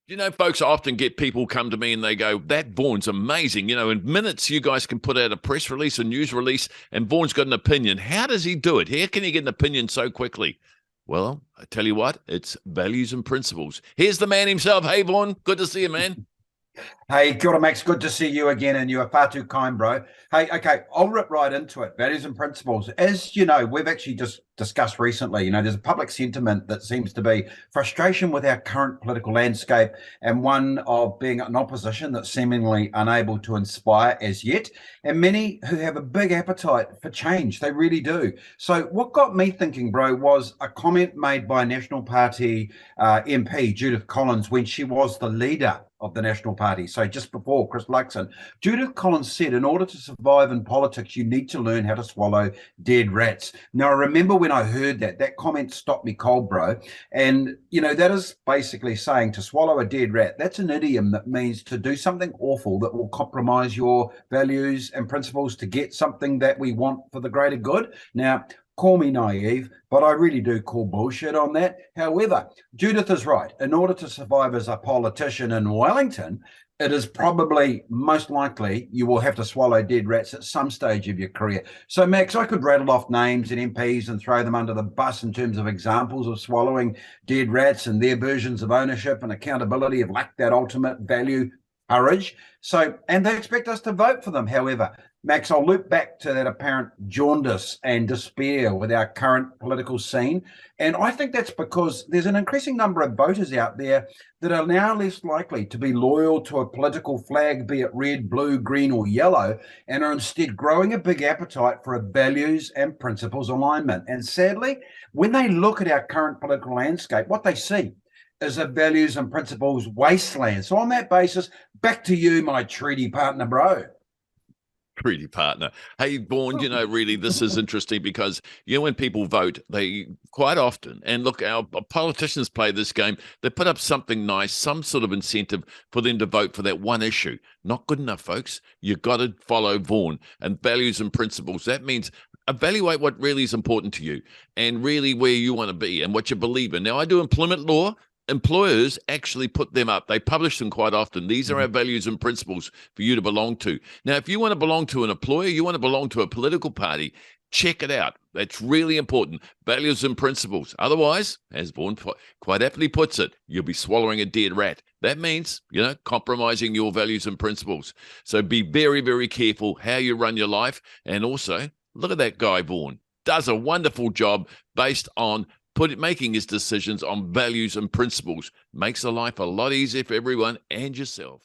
You know, folks, I often get people come to me and they go, that Vaughan's amazing. You know, in minutes, you guys can put out a press release, a news release, and Vaughan's got an opinion. How does he do it? How can he get an opinion so quickly? Well, I tell you what, it's values and principles. Here's the man himself. Hey, Vaughan, good to see you, man. Hey, kia ora, Max. Good to see you again, and you are far too kind, bro. Hey, okay, I'll rip right into it. Values and principles. As you know, we've actually just discussed recently, there's a public sentiment that seems to be frustration with our current political landscape and one of being an opposition that's seemingly unable to inspire as yet, and many who have a big appetite for change. They really do. So, what got me thinking, bro, was a comment made by National Party MP Judith Collins when she was the leader of the National Party. So just before Chris Luxon, Judith Collins said, in order to survive in politics, you need to learn how to swallow dead rats. Now, I remember when I heard that comment stopped me cold, bro. And, that is basically saying to swallow a dead rat. That's an idiom that means to do something awful that will compromise your values and principles to get something that we want for the greater good. Now, call me naive, but I really do call bullshit on that. However, Judith is right. In order to survive as a politician in Wellington, it is probably most likely you will have to swallow dead rats at some stage of your career. So, Max, I could rattle off names and MPs and throw them under the bus in terms of examples of swallowing dead rats and their versions of ownership and accountability of lack that ultimate value courage. So, and they expect us to vote for them. However, Max, I'll loop back to that apparent jaundice and despair with our current political scene. And I think that's because there's an increasing number of voters out there that are now less likely to be loyal to a political flag, be it red, blue, green, or yellow, and are instead growing a big appetite for a values and principles alignment. And sadly, when they look at our current political landscape, what they see is a values and principles wasteland. So on that basis, back to you, my treaty partner, bro. Treaty partner. Hey, Vaughan, really, this is interesting because, when people vote, they quite often, and look, our politicians play this game, they put up something nice, some sort of incentive for them to vote for that one issue. Not good enough, folks. You've got to follow Vaughan and values and principles. That means evaluate what really is important to you and really where you want to be and what you believe in. Now, I do employment law. Employers actually put them up. They publish them quite often. These are our values and principles for you to belong to. Now, if you want to belong to an employer, you want to belong to a political party, check it out. That's really important. Values and principles. Otherwise, as Vaughan quite aptly puts it, you'll be swallowing a dead rat. That means, compromising your values and principles. So be very, very careful how you run your life. And also, look at that guy, Vaughan. Does a wonderful job based on making his decisions on values and principles. Makes the life a lot easier for everyone and yourself.